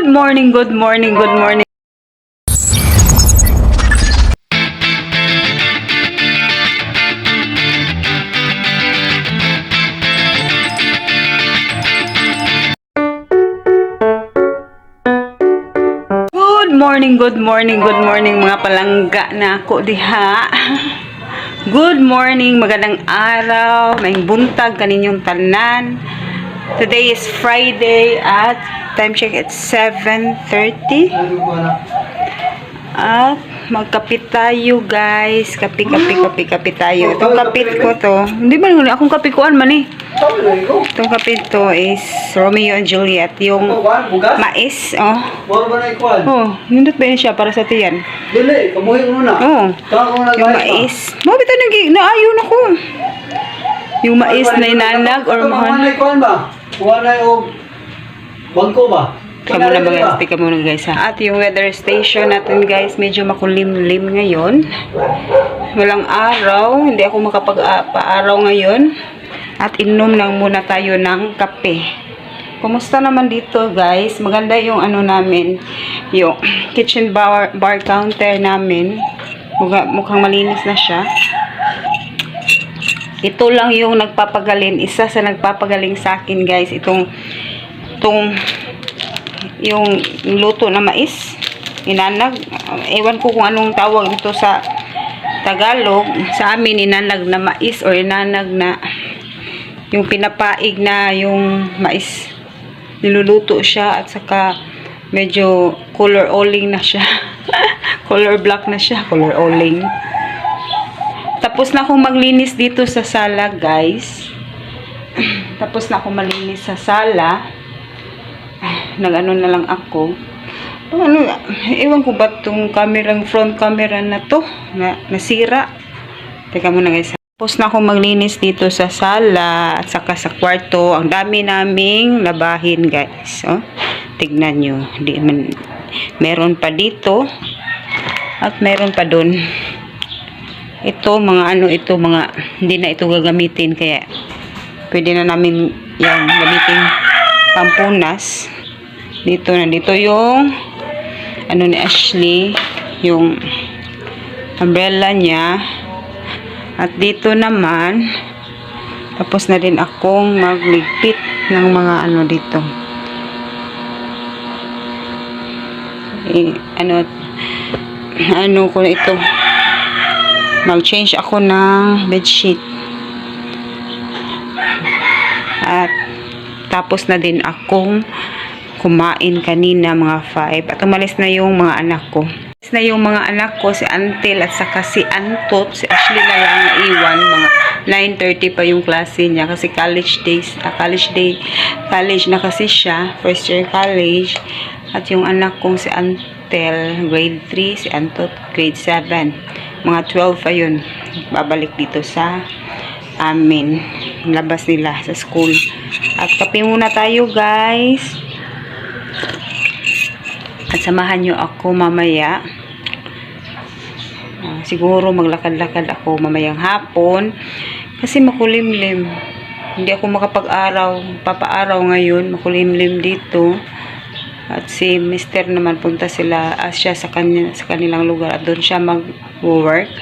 Good morning, good morning, good morning. Good morning, good morning, good morning mga palangga na ako diha. Good morning, magandang araw, may buntag kaninyong tanan. Today is Friday at time check it's 7:30. At magkapit tayo guys. Kape tayo. Itong kapit ko to. Hindi ba akong kapikuan man eh. Itong kapit to is Romeo and Juliet. Yung mais. Oh, nindot ba yun siya para sa tiyan? Dili, kamuhin mo na. Oh, yung mais. Mabit naayon ako. Yung mais na inanag or mahal. Kuha yung bangko ba? Kamu na guys, tika muna guys ha. At yung weather station natin guys, medyo makulimlim ngayon. Walang araw, hindi ako makapag-paaraw ngayon. At inom lang muna tayo ng kape. Kumusta naman dito guys? Maganda yung ano namin, yung kitchen bar counter namin. Mukhang malinis na siya. Ito lang yung nagpapagaling, isa sa nagpapagaling sa akin guys, itong yung luto na mais, inanag. Ewan ko kung anong tawag dito sa Tagalog. Sa amin, inanag na mais or inanag na yung pinapaig na yung mais. Niluluto siya at saka medyo color oling na siya. Color black na siya, color oling. Tapos na akong maglinis dito sa sala, guys. Tapos na akong malinis sa sala. Nag-ano na lang ako. Ewan ko ba itong front camera na to nasira. Teka muna guys. Tapos na akong maglinis dito sa sala at saka sa kwarto. Ang dami naming labahin, guys. Oh, tignan nyo. Meron pa dito at meron pa dun. Ito, mga hindi na ito gagamitin, kaya pwede na namin yung gamitin pampunas. Dito yung ano ni Ashley, yung umbrella niya. At dito naman, tapos na din akong magligpit ng mga ano dito. Ano ko na ito, mag-change ako ng bedsheet. At tapos na din akong kumain kanina mga 5. At umalis na yung mga anak ko. Umalis na yung mga anak ko, si Antel at saka si Antot. Si Ashley na lang iwan. Mga 9:30 pa yung klase niya kasi college na kasi siya. First year college. At yung anak kong si Antel, grade 3. Si Antot, grade 7. Mga 12 pa yun. Babalik dito sa amin. Labas nila sa school. At kape muna tayo guys. At samahan nyo ako mamaya. Siguro maglakad-lakad ako mamayang hapon. Kasi makulimlim. Hindi ako papaaraw ngayon. Makulimlim dito. At si Mr. naman punta sila siya sa kanilang lugar. At doon siya mag-work.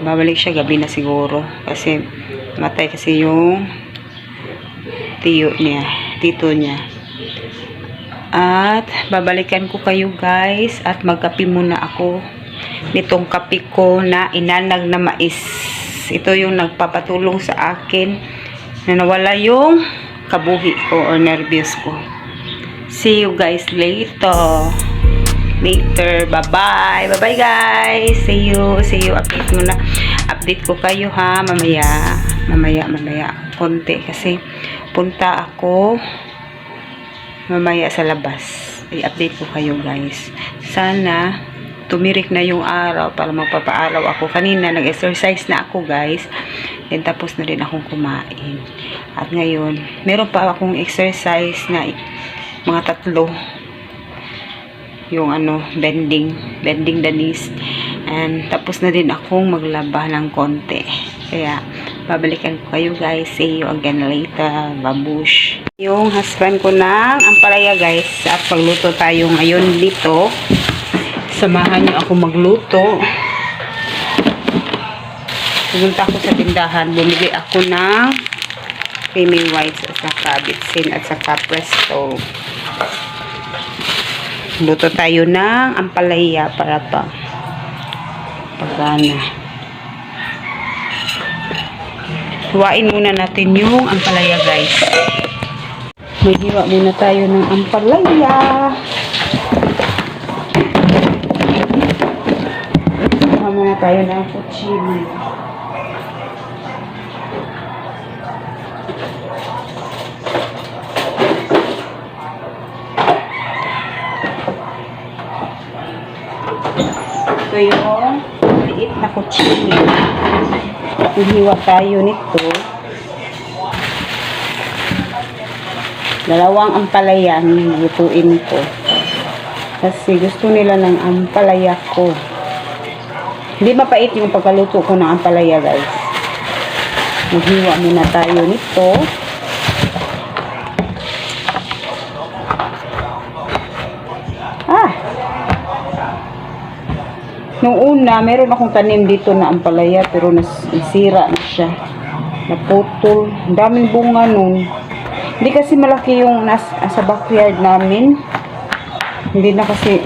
Babalik siya gabi na siguro. Kasi matay kasi yung tito niya. At babalikan ko kayo guys at magkape muna ako nitong kape ko na inanag na mais. Ito yung nagpapatulong sa akin na nawala yung kabuhi ko or nervyos ko. See you guys later. Bye bye guys. See you. Update ko kayo ha mamaya konti kasi punta ako mamaya sa labas. I-update ko kayo guys. Sana tumirik na yung araw para magpapaaraw ako. Kanina nag-exercise na ako guys. Then tapos na rin akong kumain. At ngayon, meron pa akong exercise na mga 3. Yung bending the knees. And tapos na din akong maglaba ng konti. Kaya Babalikan ko kayo guys. See you again later. Babush. Yung husband ko ng ampalaya guys. At pagluto tayo ngayon dito. Samahan niyo ako magluto. Pumunta ako sa tindahan. Bumili ako ng creamy whites at saka bitsin at saka presto. Luto tayo ng ampalaya para pagana. Huwain muna natin yung ampalaya guys. Maghiwa muna tayo ng ampalaya. Huwa muna tayo ng kutsili. Ito yung maliit na kutsili. Hihiwa tayo nito. Dalawang ampalaya ang lutuin ko. Kasi gusto nila ng ampalaya ko. Hindi mapait yung pagkaluto ko ng ampalaya guys. Hihiwa muna tayo nito. Nung una, meron akong tanim dito na ampalaya pero nasira na siya. Naputol. Ang daming bunga nun. Hindi kasi malaki yung sa backyard namin. Hindi na kasi,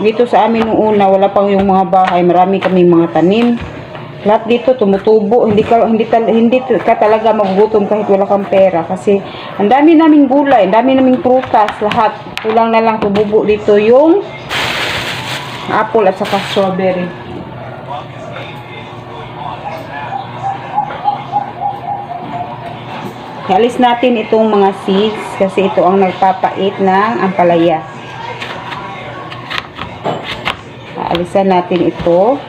dito sa amin nung una, wala pang yung mga bahay. Marami kaming mga tanim. Lahat dito tumutubo. Hindi ka talaga magugutom kahit wala kang pera. Kasi ang dami naming gulay, ang dami naming prutas, lahat. Kulang na lang tububo dito yung apple at saka strawberry. Alis natin itong mga seeds kasi ito ang nagpapait ng ampalaya. Aalisan natin ito.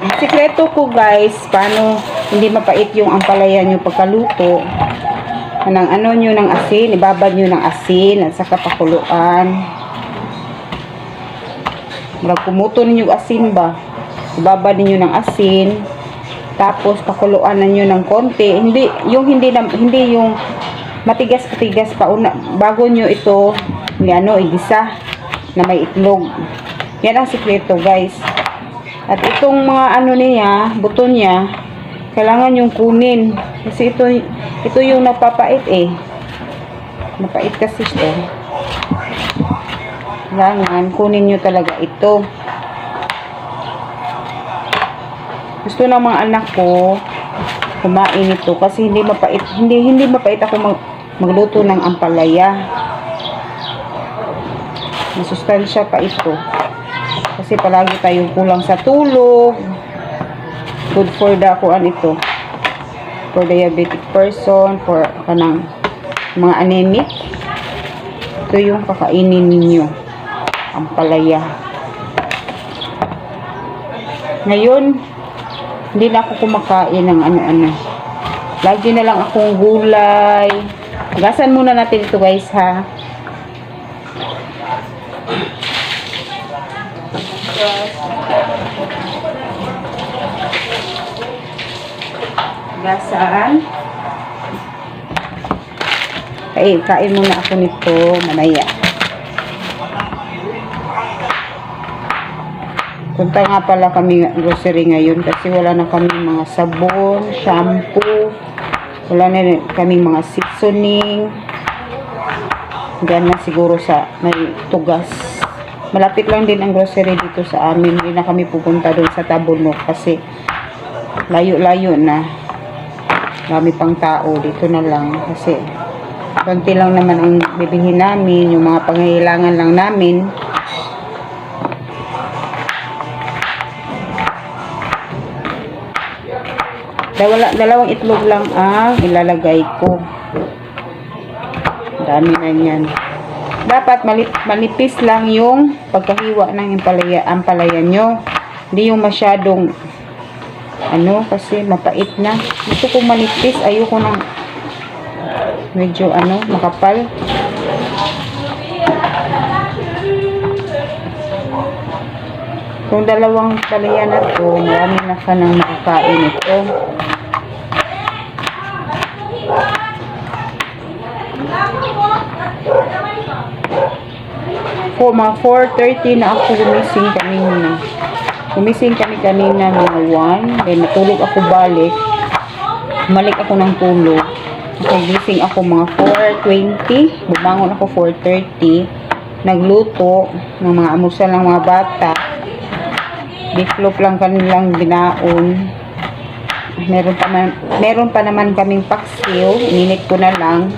Ang sikreto ko guys, paano hindi mapait yung ampalaya nyo pagkaluto. Ng asin, ibabad nyo ng asin at saka pakuluan. Kumuto ninyo asin ba? Ibabad ninyo ng asin. Tapos pakuluan ninyo ng konti. Hindi yung matigas-matigas pa bago nyo ito igisa na may itlog. Yan ang sikreto guys. At itong mga niya, buto niya, kailangan yung kunin. Kasi ito yung napapait eh. Napait kasi ito. Kailangan kunin nyo talaga ito. Gusto ng mga anak ko kumain ito kasi hindi mapait ako magluto ng ampalaya. Masustansya pa ito. Kasi palagi tayong kulang sa tulog. Good for ito. For diabetic person, for mga anemic. Ito yung kakainin ninyo. Ampalaya. Ngayon, hindi na ako kumakain ng ano-ano. Lagi na lang akong gulay. Gasan muna natin ito guys ha. Gasan. Kain muna ako nito mamaya. Punta nga pala kami grocery ngayon kasi wala na kami mga sabon, shampoo, wala na kami mga seasoning. Diyan na siguro sa may tugas. Malapit lang din ang grocery dito sa amin. Hindi na kami pupunta doon sa Tabunok kasi layo-layo na. Dami pang tao. Dito na lang kasi konti lang naman ang bibilhin namin. Yung mga pangailangan lang namin. Dalawang itlog lang ang ilalagay ko. Dami na yan. Dapat manipis lang yung pagkahiwa ng ampalaya nyo. Hindi yung masyadong kasi mapait na. Gusto ko manipis. Ayoko ng medyo makapal. Kung dalawang palaya na to, marami na ka nang makakain ito. mga 4:30 na ako gumising kanina. Gumising kami kanina mga 1. Then natulog ako balik. Malik ako ng tulog. Nagising ako mga 4:20. Bumangon ako 4:30. Nagluto ng mga amusal ng mga bata. Beefloaf lang kanilang binaon. Meron pa naman kaming paksiw. Ininit ko na lang.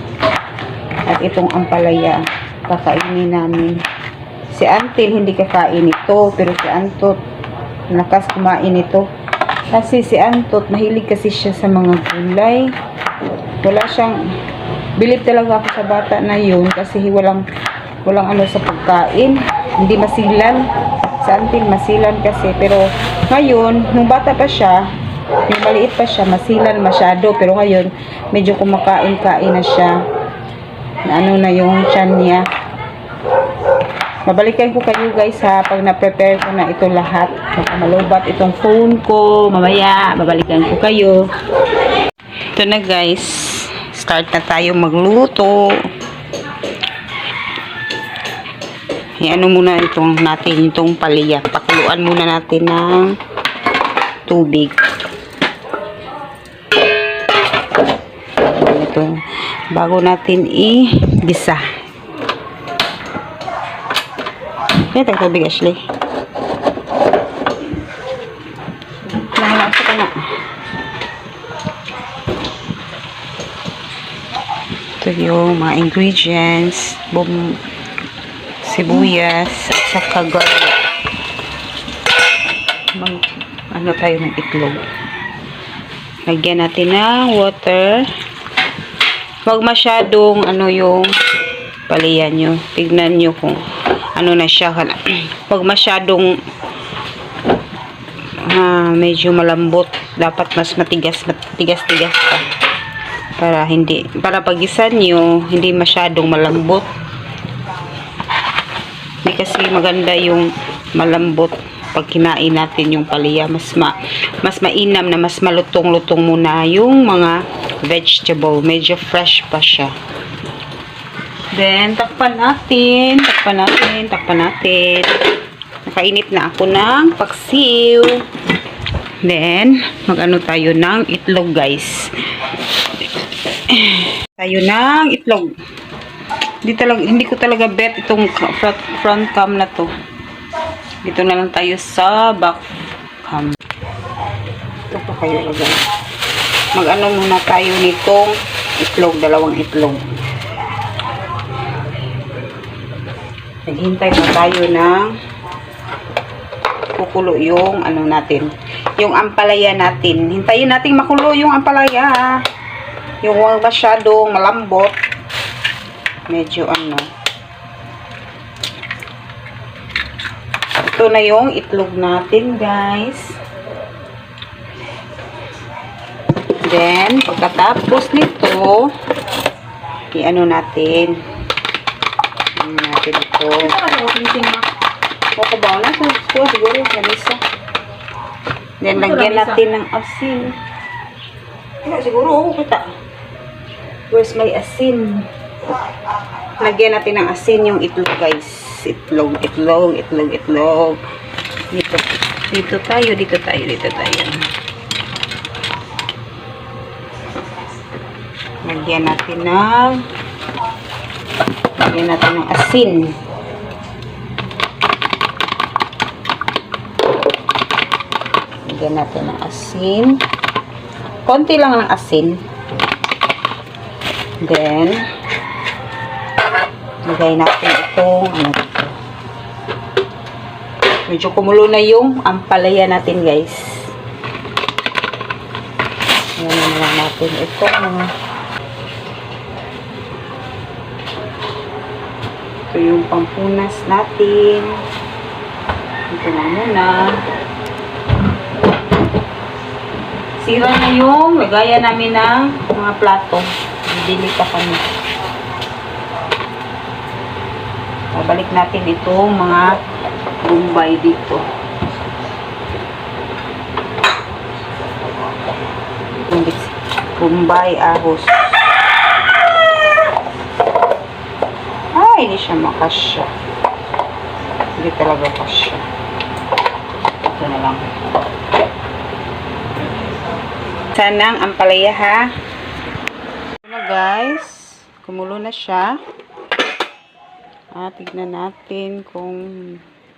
At itong ampalaya. Kakainin namin. Si Antil hindi kakain ito. Pero si Antot lakas kumain ito. Kasi si Antot mahilig kasi siya sa mga gulay. Wala siyang bilib talaga ako sa bata na yun. Kasi walang ano sa pagkain. Hindi masilan. Si Antil masilan kasi. Pero ngayon, nung bata pa siya, yung maliit pa siya, masilan masyado. Pero ngayon, medyo kumakain-kain na siya. Na ano na yung tiyan niya. Babalikan ko kayo guys ha, pag na-prepare ko na ito lahat. Baka malubat itong phone ko. Mamaya, babalikan ko kayo. Ito na guys. Start na tayo magluto. Ano muna itong palaya. Pakuluan muna natin ng tubig. Ito, bago natin i-gisa. Kaya tubig, Ashley. Lahat ka na. Ito yung mga ingredients. Sibuyas at saka garlic. Ano tayo ng itlog. Lagyan natin ng water. Huwag masyadong yung palaya nyo. Tignan nyo kung ano na siya. Huwag masyadong medyo malambot. Dapat mas matigas pa. Para pagisan nyo, hindi masyadong malambot. Hindi kasi maganda yung malambot pag kinain natin yung palaya. Mas mainam na mas malutong-lutong muna yung mga vegetable. Medyo fresh pa siya. Then, takpan natin. Nakainit na ako ng paksiw. Then, mag-ano tayo ng itlog, guys. Tayo ng itlog. Hindi ko talaga bet itong front cam na to. Dito na lang tayo sa back cam. Ito pa kayo, guys. Mag-ano muna tayo nitong itlog, dalawang itlog. Naghintay pa tayo ng kukulo yung yung ampalaya natin. Hintayin natin makulo yung ampalaya. Yung huwag masyadong malambot. Medyo Ito na yung itlog natin, guys. Then, pagkatapos nito, natin ito. Okay ba? Siguro isa. Then, lagyan natin ng asin. Siguro, kita. Where's my asin? Lagyan natin ng asin yung itlog, guys. Itlog. Dito tayo. Lagyan natin ng asin. Lagyan natin ng asin. Konti lang ng asin. Then, lagay natin itong medyo kumulo na yung ampalaya natin, guys. Ayan na lang natin itong ito yung pampunas natin. Ito na muna. Sira na yung lagayan namin ng mga plato. Bibili pa kami. Babalik natin itong mga bombay dito. Bombay, ahos. Ay, hindi siya makasya. Hindi talaga kasya. Ito na lang. Sanang ampalaya ha. Ito na guys. Kumulo na siya. Tignan natin kung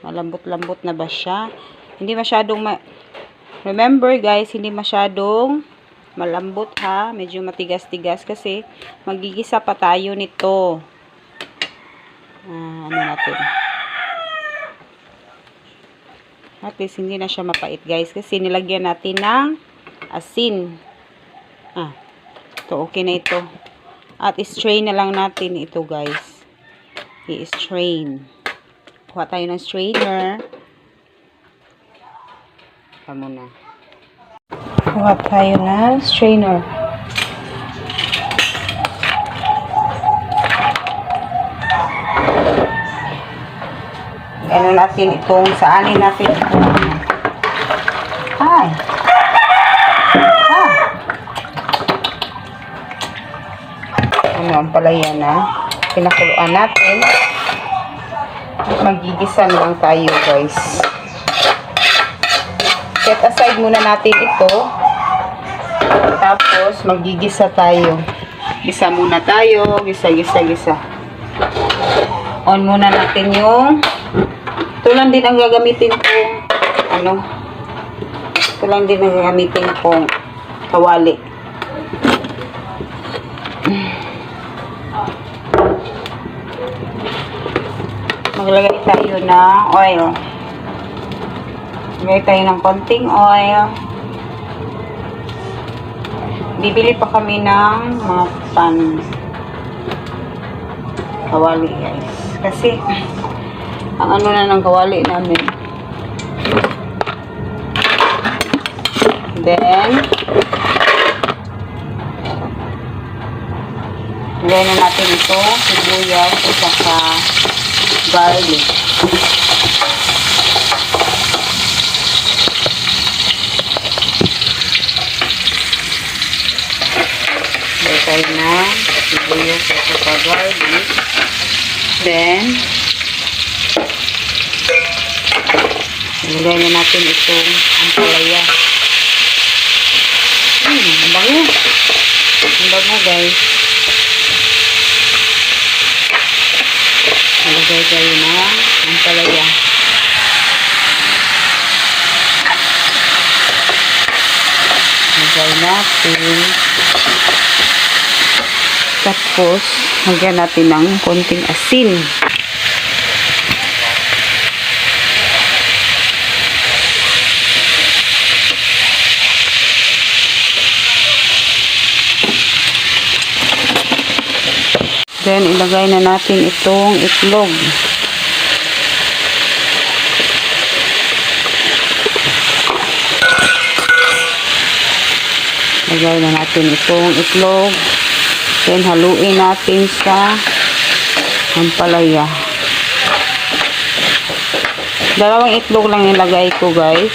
malambot-lambot na ba siya. Hindi masyadong remember guys, hindi masyadong malambot ha. Medyo matigas-tigas kasi magigisa pa tayo nito. Ano natin. At least hindi na siya mapait guys kasi nilagyan natin ng asin. Ito okay na ito. At strain na lang natin ito guys. I-strain. Kuha tayo ng strainer. Tama na. Kuha tayo ng strainer. Ano natin itong saanin natin itong ano ang palaya na pinakuluan natin. Magigisa lang tayo guys. Set aside muna natin ito. Tapos magigisa tayo. Gisa muna tayo. Gisa. On muna natin yung ito lang din ang gagamitin kong ito lang din ang gagamitin kong kawali. Maglagay tayo ng oil. Maglagay tayo ng konting oil. Bibili pa kami ng mga kawali guys. Kasi ang ano na ng kawali namin. Then lagay na natin ito, sibuyas at saka garlic. Lagay tayo na sibuyas at saka garlic. Then ilagay na natin itong ampalaya. Ang bango. Ang bango guys. Ilagay tayo na ampalaya. Ilagay natin. Tapos, lagyan natin ng konting asin. Then, ilagay na natin itong itlog. Ilagay na natin itong itlog. Then, haluin natin sa ampalaya. Dalawang itlog lang ilagay ko, guys.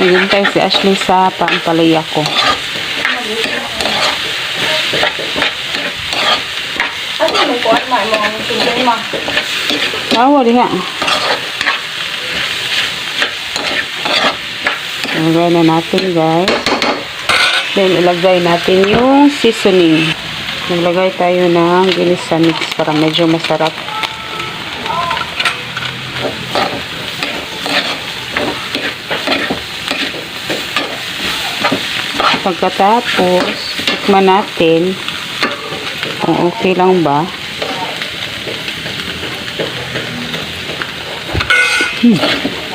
Naghintay si Ashley sa paampalaya ko. Wali nga. Ilagay na natin guys. Then ilagay natin yung seasoning. Naglagay tayo ng ginisa mix para medyo masarap. Pagkatapos, tikman natin kung okay lang ba.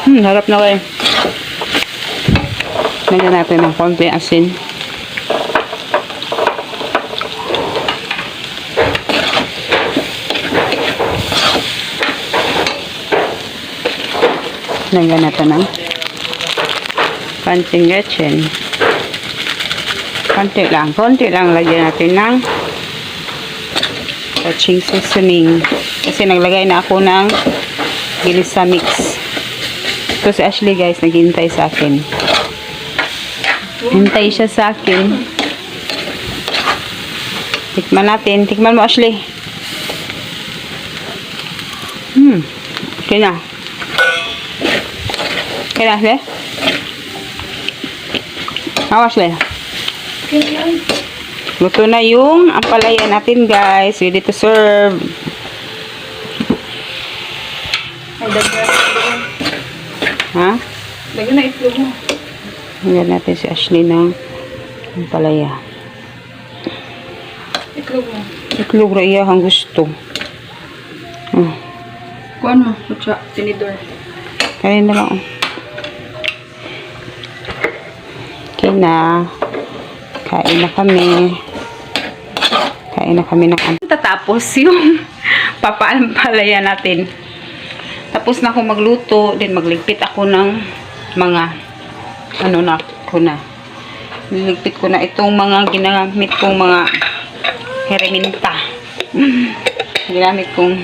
Harap na kayo. Lagyan natin ng konti asin. Lagyan natin ng konting gretchen. Konti lang lagyan natin ng touching seasoning kasi naglagay na ako ng ginisa mix. Ito si Ashley guys, naghintay sa akin. Hintay siya sa akin. Tikman natin. Tikman mo, Ashley. Okay na. Okay na, Ashley? Ashley? Luto na yung ampalaya natin, guys. Ready to serve. Ay, dagdag. Ha? Lagyan na itlog mo. Hanggang natin si Ashley ng ampalaya. Itlog mo. Itlog ra iya ang gusto. Kuan mo. Kutsa. Tinidor. Kanin na lang. Okay na. Kain na kami. Kain na kami ng tatapos yung papaampalaya natin. Tapos na ako magluto. Then magligpit ako ng mga niligpit ko na itong mga ginamit kong mga herramienta. Ginamit kong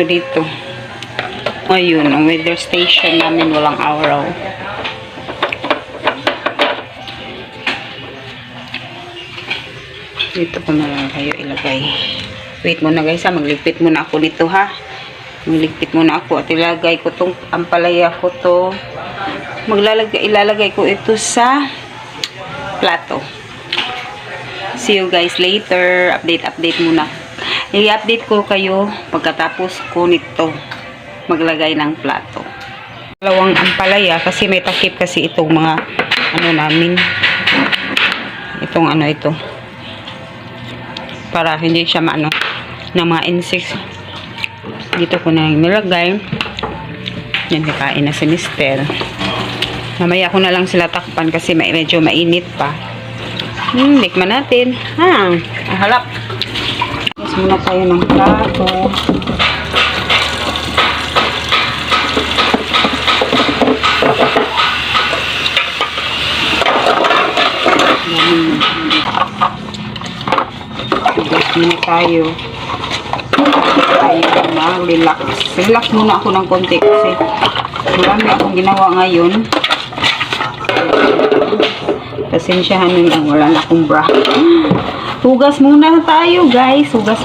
dito. Ayun, ang weather station namin walang araw. Dito ko na lang kayo ilagay. Wait muna guys ha, magligpit muna ako nito ha. Magligpit muna ako at ilagay ko tong ampalaya ko to. Ilalagay ko ito sa plato. See you guys later. Update muna. I-update ko kayo pagkatapos ko nito maglagay ng plato. Dalawang ampalaya kasi may takip kasi itong mga namin. Itong ito. Para hindi siya ng mga insects. Dito ko na nilagay. Yan, nakain na si Mister. Mamaya ko na lang sila takpan kasi medyo mainit pa. Tikman natin. Halap. Yes, muna tayo ng plato. Yes, muna tayo. Relax. Relax muna ako ng konti kasi marami akong ginawa ngayon. Pasensyahan nyo lang, wala na akong bra. Hugas muna tayo guys. Hugas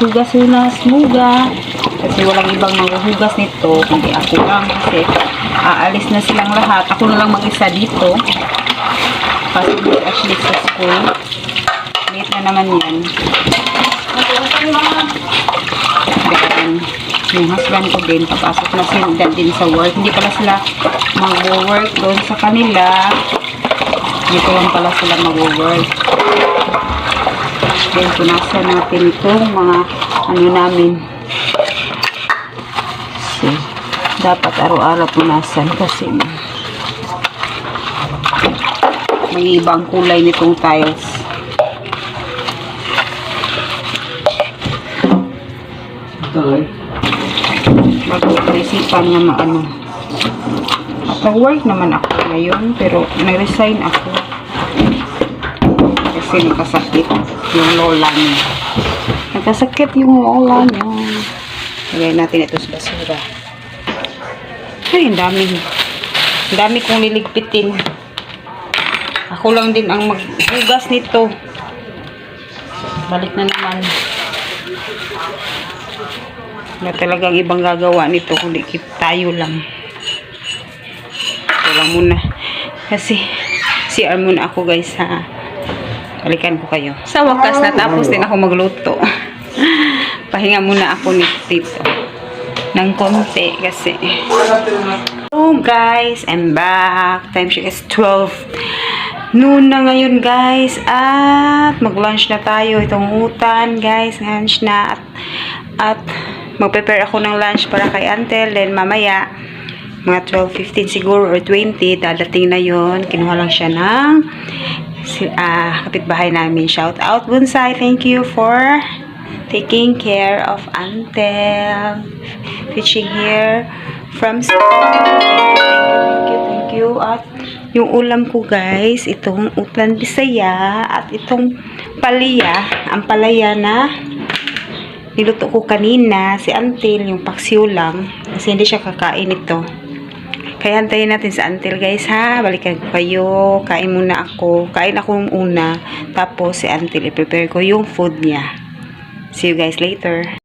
muga. Kasi walang ibang maghuhugas nito kundi ako lang kasi aalis na silang lahat. Ako na lang mag-isa dito. Kasi actually sa school. Late na naman yan. Then, yung husband ko din, papasok na sila din sa work. Hindi pala sila mag-work doon sa kanila. Dito lang pala sila mag-work. Then, punasan natin itong mga namin. So, dapat araw-araw punasan kasi may ibang kulay nitong tiles. Mag-isipan na at nag-work naman ako ngayon pero nag-resign ako kasi nakasakit yung lola niya. Lagay natin ito sa basura. Ay, ang dami kong liligpitin. Ako lang din ang maghugas nito. Balik na naman. Na talagang ibang gagawa nito kundi tayo lang. Ito lang muna kasi CR muna ako guys ha. Balikan ko kayo. Sa wakas natapos din ako magluto. Pahinga muna ako dito ng konti kasi guys, I'm back. Time check is 12 noon na ngayon guys at mag-lunch na tayo. Itong utan guys, lunch na at mag-prepare ako ng lunch para kay Antel. Then mamaya mga 12:15 siguro or 20 dadating na yon. Kinuha lang siya ng kapitbahay namin. Shout out Bonsai, thank you for taking care of Antel, fishing here from school. Thank you. At yung ulam ko guys, itong utan Bisaya at itong ampalaya na niluto ko kanina, si Antil, yung paksiw lang. Kasi hindi siya kakain ito. Kaya antayin natin sa Antil guys ha. Balikan ko kayo. Kain muna ako. Kain ako una. Tapos si Antil, i-prepare ko yung food niya. See you guys later.